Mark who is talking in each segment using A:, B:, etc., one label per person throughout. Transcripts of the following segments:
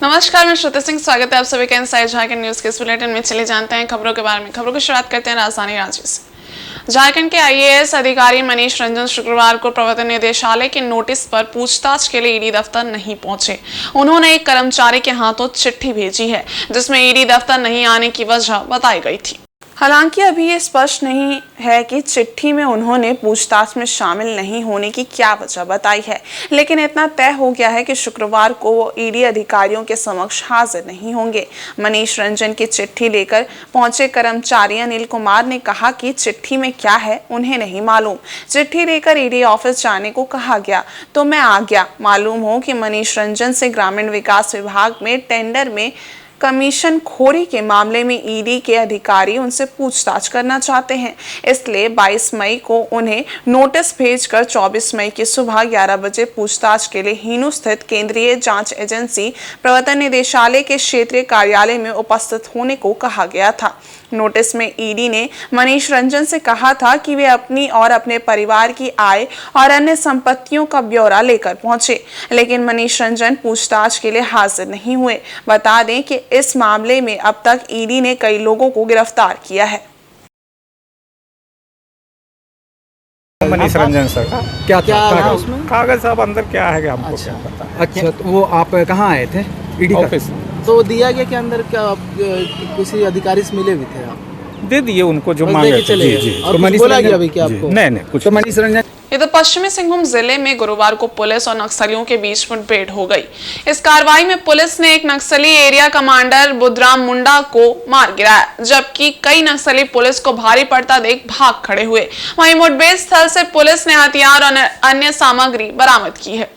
A: नमस्कार, मैं श्रुति सिंह। स्वागत है आप सभी का इनसाइड झारखंड न्यूज के इस बुलेटिन में। चले जानते हैं खबरों के बारे में। खबरों की शुरुआत करते हैं राजधानी रांची से। झारखंड के आईएएस अधिकारी मनीष रंजन शुक्रवार को प्रवर्तन निदेशालय के नोटिस पर पूछताछ के लिए ईडी दफ्तर नहीं पहुंचे। उन्होंने एक कर्मचारी के हाथों चिट्ठी भेजी है जिसमें ईडी दफ्तर नहीं आने की वजह बताई गई थी। हालांकि अभी ये स्पष्ट नहीं है कि चिट्ठी में उन्होंने पूछताछ में शामिल नहीं होने की क्या वजह बताई है, लेकिन इतना तय हो गया है कि शुक्रवार को वो ईडी अधिकारियों के समक्ष हाजिर नहीं होंगे। मनीष रंजन की चिट्ठी लेकर पहुंचे कर्मचारी अनिल कुमार ने कहा कि चिट्ठी में क्या है उन्हें नहीं मालूम। चिट्ठी लेकर ईडी ऑफिस जाने को कहा गया तो मैं आ गया। मालूम हो कि मनीष रंजन से ग्रामीण विकास विभाग में टेंडर में कमीशन खोरी के मामले में ईडी के अधिकारी उनसे पूछताछ करना चाहते हैं, इसलिए 22 मई को उन्हें नोटिस भेजकर 24 मई की सुबह 11 बजे पूछताछ के लिए हीनू स्थित केंद्रीय जांच एजेंसी प्रवर्तन निदेशालय के क्षेत्रीय कार्यालय में उपस्थित होने को कहा गया था। नोटिस में ईडी ने मनीष रंजन से कहा था कि वे अपनी और अपने परिवार की आय और अन्य संपत्तियों का ब्यौरा लेकर पहुंचे, लेकिन मनीष रंजन पूछताछ के लिए हाजिर नहीं हुए। बता दें कि इस मामले में अब तक ईडी ने कई लोगों को गिरफ्तार किया है।
B: मनीष रंजन सर
C: क्या था उसमें?
B: कागज साहब अंदर क्या है हमको
C: अच्छा,
B: क्या पता।
C: अच्छा, तो वो आप कहाँ आए थे? ईडी
B: ऑफिस
D: तो दिया गया कि अंदर क्या आप किसी अधिकारी से मिले भी थे? आप
B: दे दिए उनको जो
D: बस
B: मांगे
D: देके
B: थे।
D: चले
B: जी
D: गए।
B: जी।
D: और
C: तो
D: कुछ
C: मनीष
D: बोला
C: रंजन-
D: गया अभी कि आपको?
B: नहीं कुछ
C: तो मनीष रंजन
A: इधर पश्चिमी सिंहभूम जिले में गुरुवार को पुलिस और नक्सलियों के बीच मुठभेड़ हो गई। इस कार्रवाई में पुलिस ने एक नक्सली एरिया कमांडर बुधराम मुंडा को मार गिराया, जबकि कई नक्सली पुलिस को भारी पड़ता देख भाग खड़े हुए। वहीं मुठभेड़ स्थल से पुलिस ने हथियार और अन्य सामग्री बरामद की है।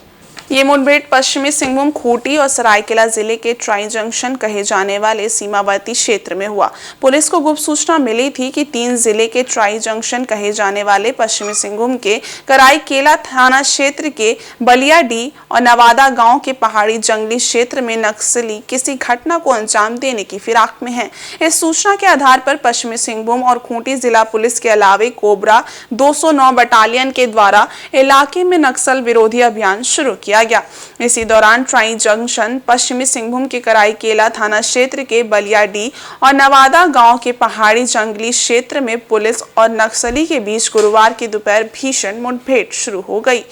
A: ये मुठभेड़ पश्चिमी सिंहभूम, खूंटी और सरायकेला जिले के ट्राई जंक्शन कहे जाने वाले सीमावर्ती क्षेत्र में हुआ। पुलिस को गुप्त सूचना मिली थी कि 3 जिले के ट्राई जंक्शन कहे जाने वाले पश्चिमी सिंहभूम के कराईकेला थाना क्षेत्र के बलियाडी और नवादा गांव के पहाड़ी जंगली क्षेत्र में नक्सली किसी घटना को अंजाम देने की फिराक में हैं। इस सूचना के आधार पर पश्चिमी सिंहभूम और खूंटी जिला पुलिस के अलावे कोबरा 209 बटालियन के द्वारा इलाके में नक्सल विरोधी अभियान शुरू किया गया। इसी दौरान ट्राई जंक्शन, पश्चिमी सिंहभूम के कराईकेला थाना क्षेत्र के बलियाडी और नवादा गांव के पहाड़ी जंगली क्षेत्र में पुलिस और नक्सली के बीच गुरुवार की दोपहर भीषण मुठभेड़ शुरू हो गई।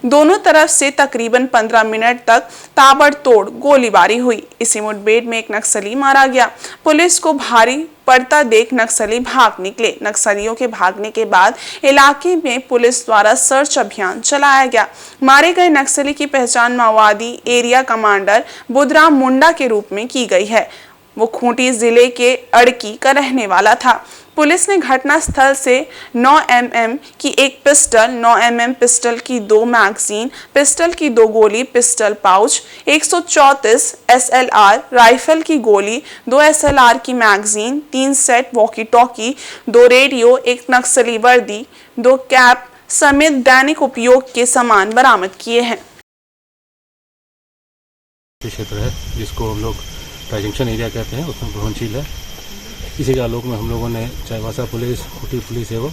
A: दोनों तरफ से तकरीबन 15 मिनट तक ताबड़तोड़ गोलीबारी हुई। इसी मुठभेड़ में एक नक्सली मारा गया। पुलिस को भारी पड़ता देख नक्सली भाग निकले। नक्सलियों के भागने के बाद इलाके में पुलिस द्वारा सर्च अभियान चलाया गया। मारे गए नक्सली की पहचान माओवादी एरिया कमांडर बुधराम मुंडा के रूप में की गई है। वो खूंटी जिले के अड़की का रहने वाला था। पुलिस ने घटना स्थल से 9 mm की एक पिस्टल, 9 mm पिस्टल की 2 मैगजीन, पिस्टल की 2 गोली, पिस्टल पाउच, 134 SLR राइफल की गोली, 2 SLR की magazine, 3 set walkie talkie, 2 radio, 1 नक्सली वर्दी, 2 कैप समेत दैनिक उपयोग के सामान बरामद किए हैं।
E: क्षेत्र है जिसको हम लोग ट्राई जंक्शन एरिया कहते हैं, उसमें भवनशील है। इसी के आलोक में हम लोगों ने चाईबासा पुलिस, खूंटी पुलिस एवं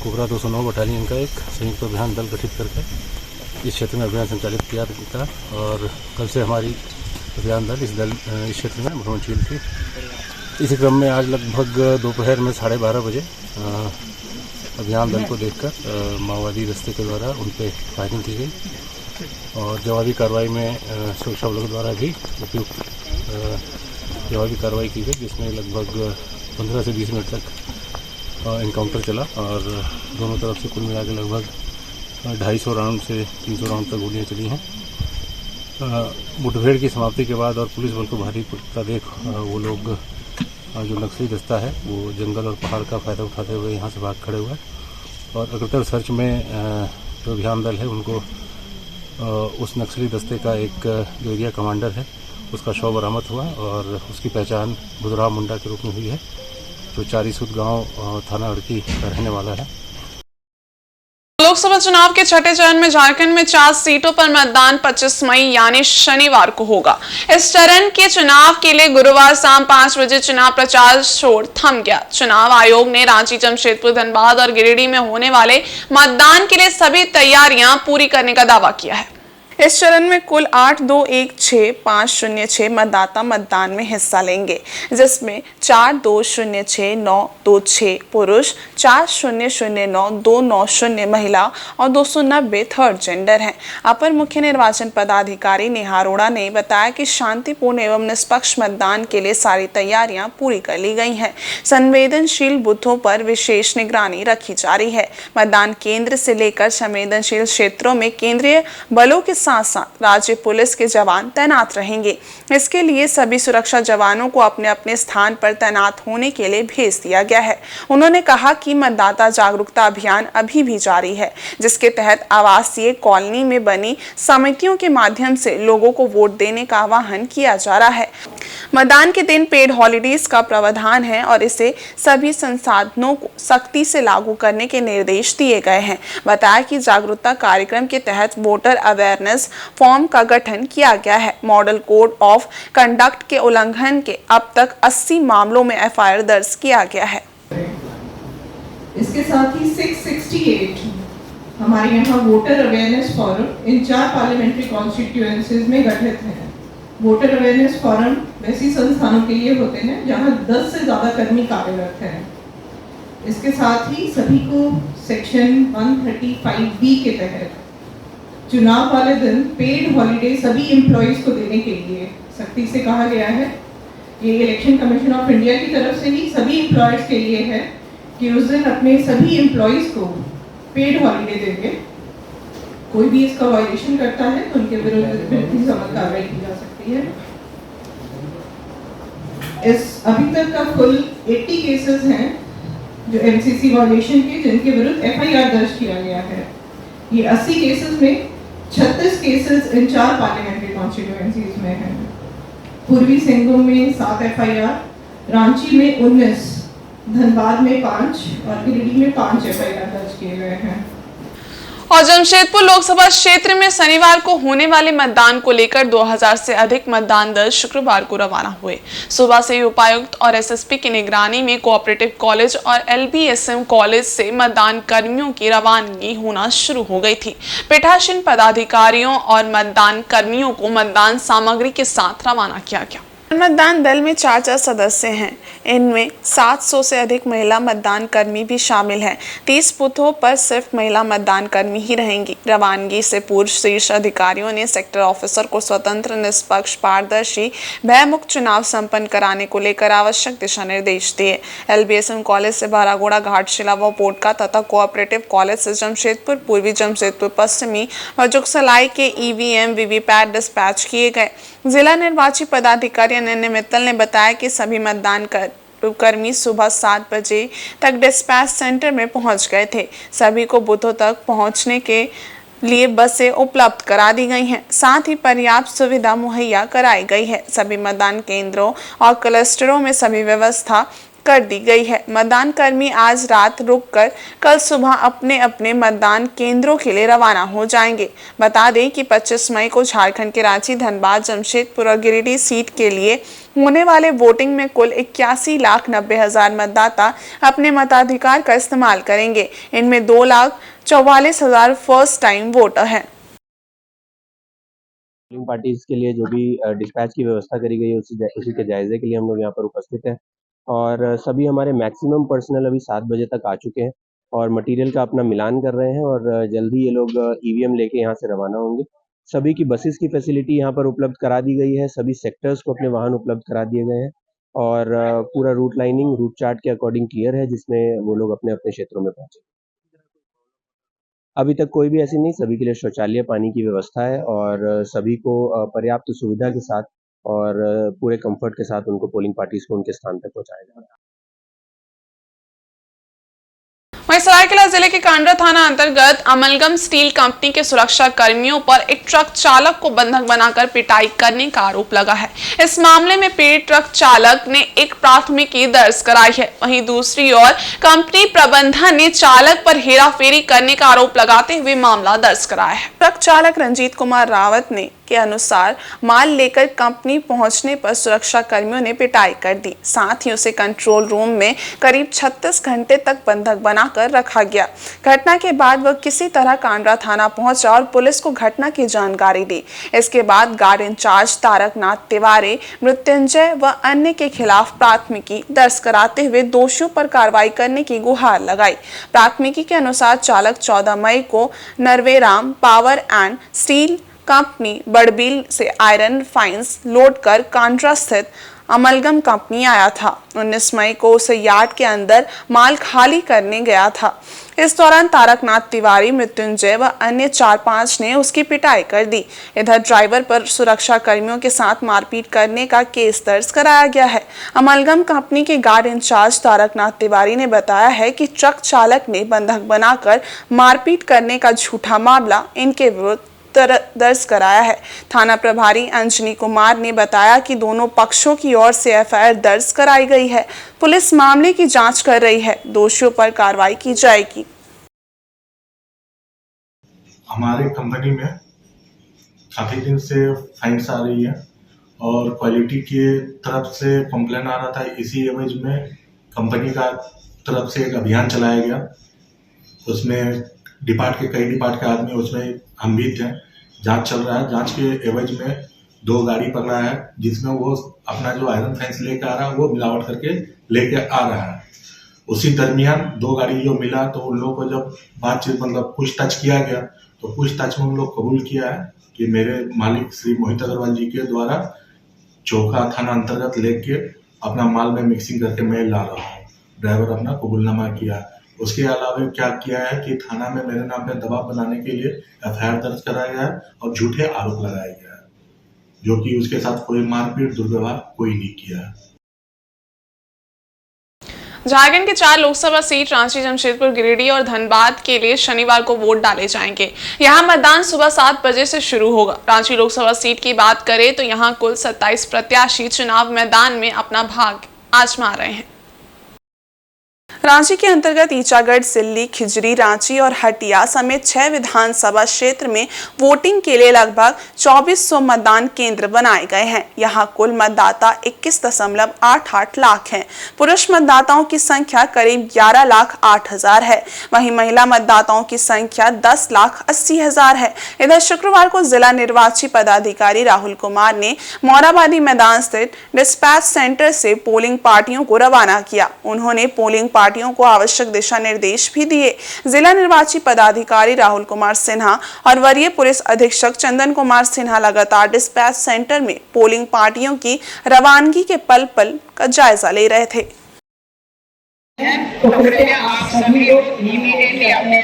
E: कोबरा 209 बटालियन का एक संयुक्त अभियान दल गठित करके इस क्षेत्र में अभियान संचालित किया था और कल से हमारी अभियान दल इस क्षेत्र में भ्रमणशील थी। इसी क्रम में आज लगभग दोपहर में 12:30 बजे अभियान दल को देखकर माओवादी दस्ते के द्वारा उन पर फायरिंग की गई और जवाबी कार्रवाई में सुरक्षा बलों द्वारा भी उपयुक्त जवाबी कार्रवाई की गई, जिसमें लगभग 15 से 20 मिनट तक इनकाउंटर चला और दोनों तरफ से कुल मिला के लगभग 250 राउंड से 300 राउंड तक गोलियां चली हैं। मुठभेड़ की समाप्ति के बाद और पुलिस बल को भारी पड़ता देख वो लोग जो नक्सली दस्ता है वो जंगल और पहाड़ का फ़ायदा उठाते हुए यहाँ से भाग खड़े हुए और अग्रतर सर्च में जो अभियान दल है उनको उस नक्सली दस्ते का एक जो एरिया कमांडर है उसका शव बरामद हुआ और उसकी पहचान बुधराम मुंडा के रूप में हुई है, जो चारीसूद गांव थाना अड़की का रहने वाला है।
A: लोकसभा चुनाव के छठे चरण में झारखंड में 4 सीटों पर मतदान 25 मई यानी शनिवार को होगा। इस चरण के चुनाव के लिए गुरुवार शाम 5 बजे चुनाव प्रचार शोर थम गया। चुनाव आयोग ने रांची, जमशेदपुर, धनबाद और गिरिडीह में होने वाले मतदान के लिए सभी तैयारियां पूरी करने का दावा किया है। इस चरण में कुल 8216506 मतदाता मतदान में हिस्सा लेंगे, जिसमें 42069226 पुरुष, 40092990 महिला और 290 थर्ड जेंडर हैं। अपर मुख्य निर्वाचन पदाधिकारी नेहा अरोड़ा ने बताया कि शांतिपूर्ण एवं निष्पक्ष मतदान के लिए सारी तैयारियां पूरी कर ली गई हैं। संवेदनशील बूथों पर विशेष निगरानी रखी जा रही है। मतदान केंद्र से लेकर संवेदनशील क्षेत्रों में केंद्रीय बलों के साथ साथ राज्य पुलिस के जवान तैनात रहेंगे। इसके लिए सभी सुरक्षा जवानों को अपने अपने स्थान पर तैनात होने के लिए भेज दिया गया है। उन्होंने कहा कि मतदाता जागरूकता अभियान अभी भी जारी है, जिसके तहत आवासीय कॉलोनी में बनी समितियों के माध्यम से लोगों को वोट देने का आह्वान किया जा रहा है। मतदान के दिन पेड हॉलीडेज का प्रावधान है और इसे सभी संसाधनों को सख्ती से लागू करने के निर्देश दिए गए हैं। बताया कि जागरूकता कार्यक्रम के तहत वोटर अवेयरनेस फॉर्म का गठन किया गया है। मॉडल कोड ऑफ कंडक्ट के उल्लंघन के अब तक 80 मामलों में एफआईआर दर्ज किया गया है।
F: इसके साथ ही 668 हमारे यहाँ voter awareness forum in 4 parliamentary constituencies में गठित है। वोटर अवेयरनेस फोरम वैसी संस्थानों के लिए होते हैं जहाँ 10 से ज़्यादा कर्मी कार्यरत हैं। इसके साथ ही सभी को सेक्शन 135B के तहत चुनाव वाले दिन पेड हॉलीडे सभी एम्प्लॉइज को देने के लिए सख्ती से कहा गया है। ये इलेक्शन कमीशन ऑफ इंडिया की तरफ से ही सभी एम्प्लॉयर्स के लिए है कि उस दिन अपने सभी एम्प्लॉइज को पेड हॉलीडे देंगे। कोई भी इसका वायलेशन करता है तो उनके विरुद्ध सख्त कार्रवाई की जा सकती है। इस अभी तक का कुल 80 केसेस हैं जो एमसीसी वायलेशन के, जिनके विरुद्ध एफआईआर दर्ज किया गया है। ये 80 केसेस में 36 केसेस इन 4 पार्लियामेंट्री कॉन्स्टिट्यूएंसीज में हैं। पूर्वी सिंहभूम में 7 एफआईआर, रांची में 19, धनबाद में 5 और गिरिडीह में 5 एफआईआर दर्ज किए गए हैं।
A: और जमशेदपुर लोकसभा क्षेत्र में शनिवार को होने वाले मतदान को लेकर 2000 से अधिक मतदान दल शुक्रवार को रवाना हुए। सुबह से ही उपायुक्त और एसएसपी की निगरानी में कोऑपरेटिव कॉलेज और एलबीएसएम कॉलेज से मतदान कर्मियों की रवानगी होना शुरू हो गई थी। पीठासीन पदाधिकारियों और मतदान कर्मियों को मतदान सामग्री के साथ रवाना किया गया। मतदान दल में 4 सदस्य हैं। इनमें 700 से अधिक महिला मतदान कर्मी भी शामिल हैं। 30 बूथों पर सिर्फ महिला मतदान कर्मी ही रहेंगी। रवानगी से पूर्व शीर्ष अधिकारियों ने सेक्टर ऑफिसर को स्वतंत्र, निष्पक्ष, पारदर्शी, भयमुक्त चुनाव संपन्न कराने को लेकर आवश्यक दिशा निर्देश दिए। एलबीएसएम कॉलेज से भारागोड़ा, घाटशिला व पोटका तथा कोऑपरेटिव कॉलेज से जमशेदपुर पूर्वी, जमशेदपुर पश्चिमी व जुगसलाई के ईवीएम वीवीपैट डिस्पैच किए गए। जिला निर्वाची पदाधिकारी अनन्या मित्तल ने बताया कि सभी मतदान कर्मी सुबह 7 बजे तक डिस्पैच सेंटर में पहुंच गए थे। सभी को बूथों तक पहुंचने के लिए बसें उपलब्ध करा दी गई हैं। साथ ही पर्याप्त सुविधा मुहैया कराई गई है। सभी मतदान केंद्रों और क्लस्टरों में सभी व्यवस्था कर दी गई है। मतदान कर्मी आज रात रुककर कल सुबह अपने अपने मतदान केंद्रों के लिए रवाना हो जाएंगे। बता दें कि 25 मई को झारखंड के रांची, धनबाद, जमशेदपुर और गिरिडीह सीट के लिए होने वाले वोटिंग में कुल 81,90,000 मतदाता अपने मताधिकार का इस्तेमाल करेंगे। इनमें 2,44,000 फर्स्ट टाइम वोटर हैं।
G: पोलिंग पार्टीज के लिए जो भी डिस्पैच की व्यवस्था करी गई है उसी के जायजे के लिए हम लोग यहाँ पर उपस्थित हैं और सभी हमारे मैक्सिमम पर्सनल अभी 7 बजे तक आ चुके हैं और मटेरियल का अपना मिलान कर रहे हैं और जल्दी ये लोग ईवीएम लेके यहाँ से रवाना होंगे। सभी की बसेस की फैसिलिटी यहाँ पर उपलब्ध करा दी गई है। सभी सेक्टर्स को अपने वाहन उपलब्ध करा दिए गए हैं और पूरा रूट लाइनिंग रूट चार्ट के अकॉर्डिंग क्लियर है, जिसमें वो लोग अपने अपने क्षेत्रों में पहुँचे। अभी तक कोई भी ऐसी नहीं, सभी के लिए शौचालय, पानी की व्यवस्था है और सभी को पर्याप्त सुविधा के साथ और पूरे कंफर्ट के साथ उनको पोलिंग पार्टीज को उनके स्थान तक पहुंचाया जा रहा है।
A: वहीं सरायकेला जिले के कांडरा थाना अंतर्गत अमलगम स्टील कंपनी के सुरक्षा कर्मियों पर एक ट्रक चालक को बंधक बनाकर पिटाई करने का आरोप लगा है। इस मामले में पीड़ित ट्रक चालक ने एक प्राथमिकी दर्ज कराई है। वहीं दूसरी ओर कंपनी प्रबंधन ने चालक पर हेराफेरी करने का आरोप लगाते हुए मामला दर्ज कराया है। ट्रक चालक रंजीत कुमार रावत ने के अनुसार माल लेकर कंपनी पहुंचने पर सुरक्षा कर्मियों ने पिटाई कर दी। साथ ही उसे कंट्रोल रूम में करीब 36 घंटे तक बंधक बनाकर रखा गया। घटना के बाद वह किसी तरह कांडरा थाना पहुंचा और पुलिस को घटना की जानकारी दी। इसके बाद गार्ड इंचार्ज तारकनाथ तिवारी, मृत्युंजय व अन्य के खिलाफ प्राथमिकी दर्ज कराते हुए दोषियों पर कार्रवाई करने की गुहार लगाई। प्राथमिकी के अनुसार चालक 14 मई को नरवेराम पावर एंड स्टील कंपनी बड़बील से आयरन फाइंस लोड कर कांड्रा स्थित अमलगम कंपनी आया था। 19 मई को उसे यार्ड के अंदर माल खाली करने गया था। इस दौरान तारकनाथ तिवारी, मृत्युंजय व अन्य 4-5 ने उसकी पिटाई कर दी। इधर ड्राइवर पर सुरक्षा कर्मियों के साथ मारपीट करने का केस दर्ज कराया गया है। अमलगम कंपनी के गार्ड इंचार्ज तारकनाथ तिवारी ने बताया है कि ट्रक चालक ने बंधक बनाकर मारपीट करने का झूठा मामला इनके विरुद्ध दर्ज कराया है। थाना प्रभारी अंजनी कुमार ने बताया कि दोनों पक्षों की ओर से एफआईआर दर्ज कराई गई है। पुलिस मामले की जांच कर रही है। दोषियों पर कार्रवाई की जाएगी।
H: हमारे कंपनी में काफी दिन से फाइन्स आ रही है और क्वालिटी के तरफ से कंप्लेन आ रहा था। इसी एवज में कंपनी का तरफ से एक अभियान चलाया गया। उसमें कई डिपार्ट के आदमी, उसमें हम भी थे। जांच चल रहा है। जांच के एवज में 2 गाड़ी पकड़ा है जिसमें वो अपना जो आयरन फाइंस लेके आ रहा है वो मिलावट करके लेके आ रहा है। उसी दरमियान 2 गाड़ी जो मिला तो उन लोगों को जब बातचीत पूछताछ किया गया तो पूछताछ में उन लोग कबूल किया है कि मेरे मालिक श्री मोहित अग्रवाल जी के द्वारा चौका थाना अंतर्गत लेके अपना माल में मिक्सिंग करके मैं ला रहा हूँ। ड्राइवर अपना कबूलनामा किया। उसके अलावा क्या किया है कि थाना में मेरे नाम पे दबाव बनाने के लिए एफआईआर दर्ज कराया गया है और झूठे आरोप लगाया गया है, जो कि उसके साथ कोई मारपीट दुर्व्यवहार कोई नहीं किया है।
A: झारखंड के 4 लोकसभा सीट रांची, जमशेदपुर, गिरिडीह और धनबाद के लिए शनिवार को वोट डाले जाएंगे। यहां मतदान सुबह 7 बजे से शुरू होगा। रांची लोकसभा सीट की बात करें तो यहां कुल 27 प्रत्याशी चुनाव मैदान में अपना भाग्य आजमा रहे हैं। रांची के अंतर्गत ईचागढ़, सिल्ली, खिजरी, रांची और हटिया समेत 6 विधानसभा क्षेत्र में वोटिंग के लिए लगभग 2400 मतदान केंद्र बनाए गए हैं। यहां कुल मतदाता 21.88 लाख हैं। पुरुष मतदाताओं की संख्या करीब 11,08,000 है। वहीं महिला मतदाताओं की संख्या 10,80,000 है। इधर शुक्रवार को जिला निर्वाची पदाधिकारी राहुल कुमार ने मोराबादी मैदान स्थित डिस्पैच सेंटर से पोलिंग पार्टियों को रवाना किया। उन्होंने पोलिंग पार्टियों को आवश्यक दिशा निर्देश भी दिए। जिला निर्वाची पदाधिकारी राहुल कुमार सिन्हा और वरीय पुलिस अधीक्षक चंदन कुमार सिन्हा लगातार डिस्पैच सेंटर में पोलिंग पार्टियों की रवानगी के पल पल का जायजा ले रहे थे।
F: तो कृपया आप सभी लोग इमीडिएटली अपने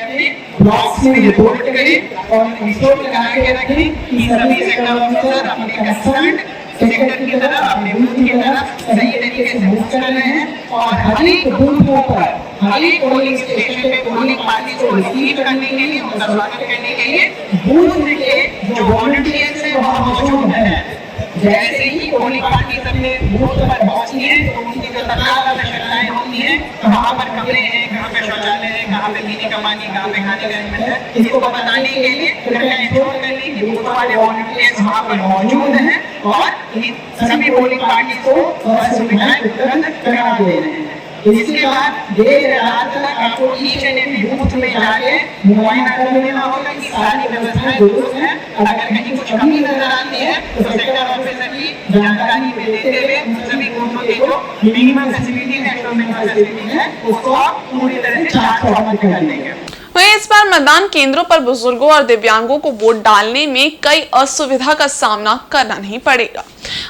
F: ब्लॉक्स में रिपोर्ट करें और इंस्टॉल लगा के रखें कि सभी सेक्टर ऑफिसर अपने कंसर्न सेक्टर की तरफ, अपने बूथ की तरफ सही तरीके से मूव कर रहे हैं और हर एक बूथों पर, हर एक पोलिंग स्टेशन पे पोलिंग पार्टी को रिसीव करने के लिए, उनका स्वागत करने के लिए बूथ के जो वॉलंटियर्स हैं वहाँ मौजूद हैं। जैसे ही पोलिंग पार्टी अपने बूथ पर पहुंचती है तो उनकी जो तत्काल आवश्यकताएं होती हैं, कहाँ पर कमरे हैं, कहाँ पे शौचालय है, कहाँ पे पीने का पानी, कहाँ पे खाने का एलिमेंट है, इसको बताने के लिए कृपया इंश्योर कर लें कि बूथ वाले वॉलंटियर्स वहाँ पर मौजूद हैं और सभी पोलिंग पार्टी को सुविधाएं उपलब्ध करा दे रहे हैं। इसके बाद देर रात तक आपको ईच एंड एवरी बूथ में जाके मुआयना कर लेना होगा कि सारी व्यवस्थाएं दुरुस्त हैं। अगर कहीं कुछ कमी नजर आती है तो सेक्टर ऑफिसर की जानकारी देते हुए उन सभी बूथों की जो मिनिमम फैसिलिटी है, फैसिलिटी है, उसको आप पूरी तरह से चाक-चौबंद कर देंगे।
A: वहीं इस बार मतदान केंद्रों पर बुजुर्गों और दिव्यांगों को वोट डालने में कई असुविधा का सामना करना नहीं पड़ेगा।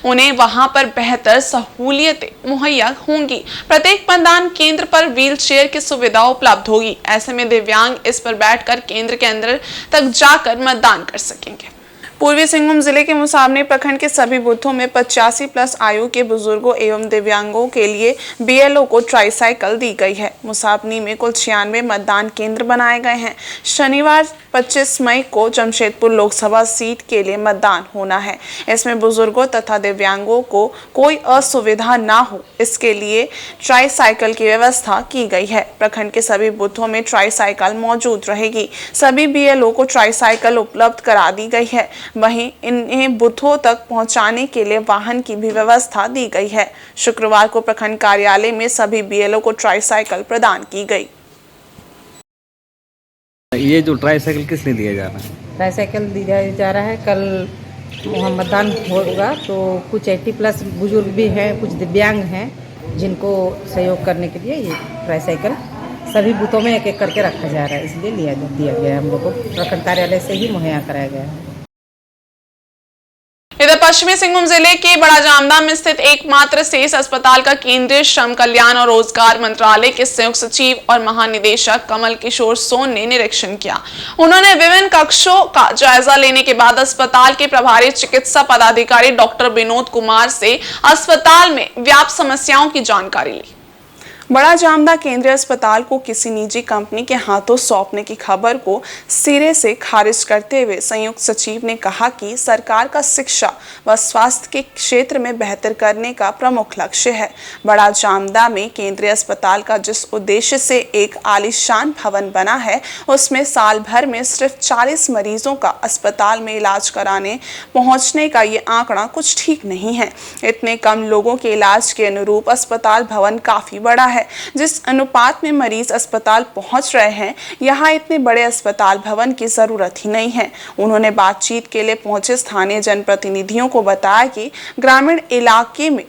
A: उन्हें वहां पर बेहतर सहूलियतें मुहैया होंगी। प्रत्येक मतदान केंद्र पर व्हील चेयर की सुविधा उपलब्ध होगी। ऐसे में दिव्यांग इस पर बैठकर केंद्र के अंदर तक जाकर मतदान कर सकेंगे। पूर्वी सिंहभूम जिले के मुसाबनी प्रखंड के सभी बूथों में 85+ आयु के बुजुर्गों एवं दिव्यांगों के लिए बीएलओ को ट्राईसाइकिल दी गई है। मुसाबनी में कुल 96 मतदान केंद्र बनाए गए हैं। शनिवार 25 मई को जमशेदपुर लोकसभा सीट के लिए मतदान होना है। इसमें बुजुर्गों तथा दिव्यांगों को कोई असुविधा ना हो, इसके लिए ट्राईसाइकिल की व्यवस्था की गई है। प्रखंड के सभी बूथों में ट्राईसाइकिल मौजूद रहेगी। सभी बीएलओ को ट्राईसाइकिल उपलब्ध करा दी गई है। वहीं इन्हें बूथों तक पहुंचाने के लिए वाहन की भी व्यवस्था दी गई है। शुक्रवार को प्रखंड कार्यालय में सभी बीएलओ को ट्राईसाइकिल प्रदान की गई।
C: ये जो ट्राईसाइकिल किस लिए दिया जा रहा है?
I: ट्राईसाइकिल दिया जा रहा है। कल वहाँ मतदान होगा तो कुछ 80+ बुजुर्ग भी हैं, कुछ दिव्यांग हैं, जिनको सहयोग करने के लिए ये ट्राईसाइकिल सभी बूथों में एक एक करके रखा जा रहा है, इसलिए दिया गया है। हम लोग को प्रखंड कार्यालय से ही मुहैया कराया गया है।
A: इधर पश्चिमी सिंहभूम जिले के बड़ा जामदा में स्थित एकमात्र शेष अस्पताल का केंद्रीय श्रम कल्याण और रोजगार मंत्रालय के संयुक्त सचिव और महानिदेशक कमल किशोर सोन ने निरीक्षण किया। उन्होंने विभिन्न कक्षों का जायजा लेने के बाद अस्पताल के प्रभारी चिकित्सा पदाधिकारी डॉक्टर विनोद कुमार से अस्पताल में व्याप्त समस्याओं की जानकारी ली। बड़ा जामदा केंद्रीय अस्पताल को किसी निजी कंपनी के हाथों सौंपने की खबर को सिरे से खारिज करते हुए संयुक्त सचिव ने कहा कि सरकार का शिक्षा व स्वास्थ्य के क्षेत्र में बेहतर करने का प्रमुख लक्ष्य है। बड़ा जामदा में केंद्रीय अस्पताल का जिस उद्देश्य से एक आलीशान भवन बना है, उसमें साल भर में सिर्फ 40 मरीजों का अस्पताल में इलाज कराने पहुंचने का ये आंकड़ा कुछ ठीक नहीं है। इतने कम लोगों के इलाज के अनुरूप अस्पताल भवन काफी बड़ा है। जिस अनुपात में मरीज अस्पताल पहुंच रहे हैं, यहां इतने बड़े अस्पताल भवन की जरूरत ही नहीं है। उन्होंने बातचीत के लिए पहुंचे स्थानीय जनप्रतिनिधियों को बताया कि ग्रामीण इलाके में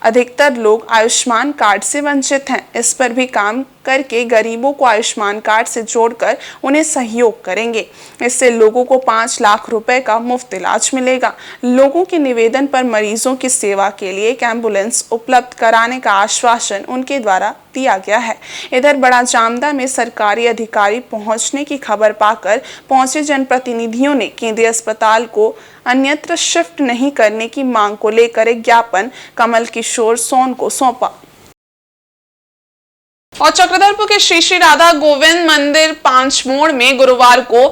A: अधिकतर लोग आयुष्मान कार्ड से वंचित हैं। इस पर भी काम करके गरीबों को आयुष्मान कार्ड से जोड़कर उन्हें सहयोग करेंगे। इससे लोगों को 5 लाख रुपए का मुफ्त इलाज मिलेगा। लोगों के निवेदन पर मरीजों की सेवा के लिए एक एम्बुलेंस उपलब्ध कराने का आश्वासन उनके द्वारा दिया गया है। इधर बड़ा जामदा में सरकारी अधिकारी पहुंचने की खबर पाकर पहुंचे जनप्रतिनिधियों ने केंद्रीय अस्पताल को अन्यत्र शिफ्ट नहीं करने की मांग को लेकर एक ज्ञापन कमल किशोर सोन को सौंपा। और चक्रधरपुर के श्री श्री राधा गोविंद मंदिर 5 मोड़ में गुरुवार को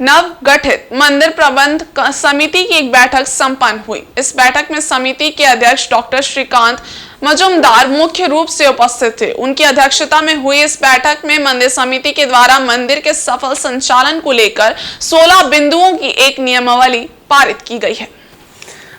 A: नव गठित मंदिर प्रबंध समिति की एक बैठक संपन्न हुई। इस बैठक में समिति के अध्यक्ष डॉक्टर श्रीकांत मजुमदार मुख्य रूप से उपस्थित थे। उनकी अध्यक्षता में हुई इस बैठक में मंदिर समिति के द्वारा मंदिर के सफल संचालन को लेकर 16 बिंदुओं की एक नियमावली पारित की गई है।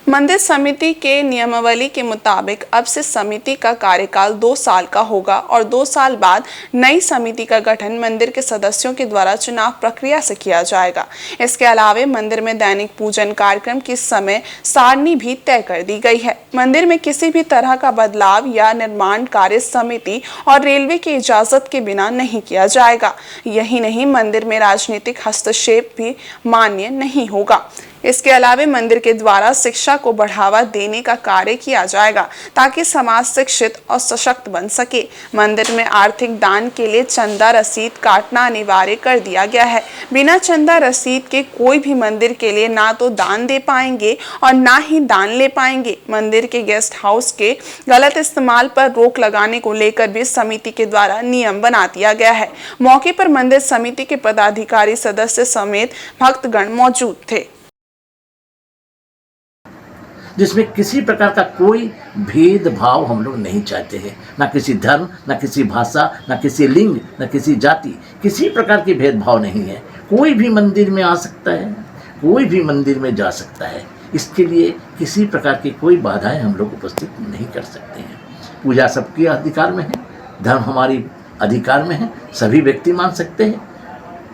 A: मंदिर समिति के नियमावली के मुताबिक अब से समिति का कार्यकाल 2 साल का होगा और 2 साल बाद नई समिति का गठन मंदिर के सदस्यों के द्वारा चुनाव प्रक्रिया से किया जाएगा। इसके अलावा मंदिर में दैनिक पूजन कार्यक्रम की समय सारणी भी तय कर दी गई है। मंदिर में किसी भी तरह का बदलाव या निर्माण कार्य समिति और रेलवे की इजाजत के बिना नहीं किया जाएगा। यही नहीं, मंदिर में राजनीतिक हस्तक्षेप भी मान्य नहीं होगा। इसके अलावा मंदिर के द्वारा शिक्षा को बढ़ावा देने का कार्य किया जाएगा ताकि समाज शिक्षित और सशक्त बन सके। मंदिर में आर्थिक दान के लिए चंदा रसीद काटना अनिवार्य कर दिया गया है। बिना चंदा रसीद के कोई भी मंदिर के लिए ना तो दान दे पाएंगे और ना ही दान ले पाएंगे। मंदिर के गेस्ट हाउस के गलत इस्तेमाल पर रोक लगाने को लेकर भी समिति के द्वारा नियम बना दिया गया है। मौके पर मंदिर समिति के पदाधिकारी सदस्य समेत भक्तगण मौजूद थे,
J: जिसमें किसी प्रकार का कोई भेदभाव हम लोग नहीं चाहते हैं। ना किसी धर्म, ना किसी भाषा, ना किसी लिंग, ना किसी जाति, किसी प्रकार की भेदभाव नहीं है। कोई भी मंदिर में आ सकता है, कोई भी मंदिर में जा सकता है। इसके लिए किसी प्रकार की कोई बाधाएं हम लोग उपस्थित नहीं कर सकते हैं। पूजा सबके अधिकार में है, धर्म हमारी अधिकार में है, सभी व्यक्ति मान सकते हैं।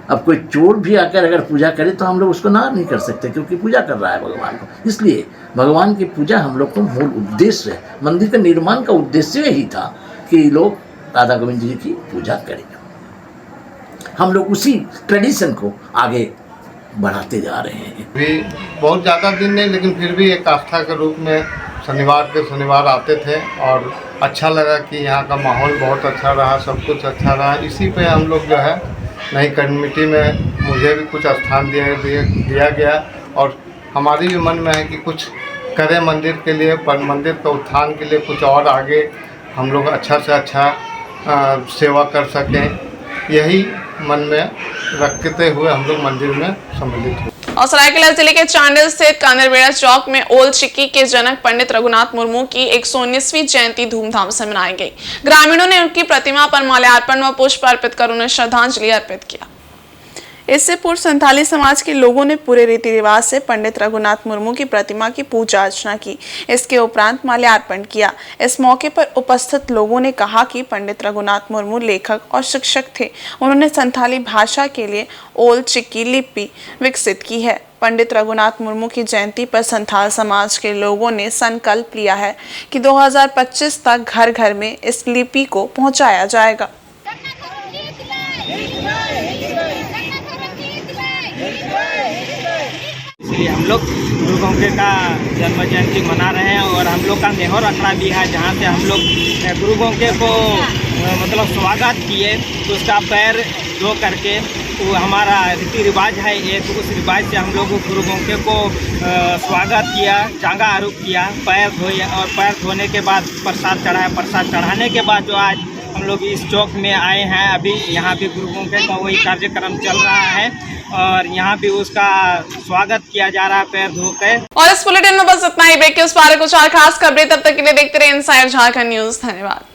J: अब कोई चोर भी आकर अगर पूजा करे तो हम लोग उसको ना नहीं कर सकते, क्योंकि पूजा कर रहा है भगवान को। इसलिए भगवान की पूजा हम लोग को मूल उद्देश्य है। मंदिर के निर्माण का उद्देश्य यही था कि लोग राधा गोविंद जी की पूजा करें। हम लोग उसी ट्रेडिशन को आगे बढ़ाते जा रहे हैं।
K: भी बहुत ज़्यादा दिन नहीं, लेकिन फिर भी एक आस्था के रूप में शनिवार के शनिवार आते थे और अच्छा लगा कि यहाँ का माहौल बहुत अच्छा रहा, सब कुछ अच्छा रहा। इसी पे हम लोग जो है नई कमेटी में मुझे भी कुछ स्थान दिया गया और हमारी भी मन में है कि कुछ करें मंदिर के लिए, पर मंदिर के उत्थान के लिए कुछ और आगे हम लोग अच्छा से अच्छा सेवा कर सकें। यही मन में रखते हुए हम लोग मंदिर में सम्मिलित हुए।
A: और सरायकेला जिले के चांडिल स्थित कांदरबेड़ा चौक में ओल्ड चिक्की के जनक पंडित रघुनाथ मुर्मू की 119वीं जयंती धूमधाम से मनाई गई। ग्रामीणों ने उनकी प्रतिमा पर माल्यार्पण व पुष्प अर्पित कर उन्हें श्रद्धांजलि अर्पित किया। इससे पूर्व संथाली समाज के लोगों ने पूरे रीति रिवाज से पंडित रघुनाथ मुर्मू की प्रतिमा की पूजा अर्चना की। इसके उपरांत माल्यार्पण किया। इस मौके पर उपस्थित लोगों ने कहा कि पंडित रघुनाथ मुर्मू लेखक और शिक्षक थे। उन्होंने संथाली भाषा के लिए ओल चिकी लिपि विकसित की है। पंडित रघुनाथ मुर्मू की जयंती पर संथाल समाज के लोगों ने संकल्प लिया है कि 2025 तक घर घर में इस लिपि को पहुंचाया जाएगा।
L: इसलिए हम लोग गुरु गोंके का जन्म जयंती मना रहे हैं और हम लोग का नेहर अखड़ा भी है जहाँ से हम लोग गुरु गोंके को मतलब स्वागत किए। तो उसका पैर धो करके वो हमारा रीति रिवाज है एक, उस रिवाज से हम लोग गुरु गोंके को स्वागत किया, जांगा आरूप किया, पैर धोए और पैर धोने के बाद प्रसाद चढ़ाया। प्रसाद चढ़ाने के बाद जो आज हम लोग इस चौक में आए हैं, अभी यहाँ भी गुरु गोंके का वही कार्यक्रम चल रहा है और यहाँ भी उसका स्वागत किया जा रहा है पैर धोकर।
A: और इस बुलेटिन में बस इतना ही। ब्रेक के उस पार कुछ और खास खबरें, तब तक के लिए देखते रहे इनसाइड झारखंड न्यूज। धन्यवाद।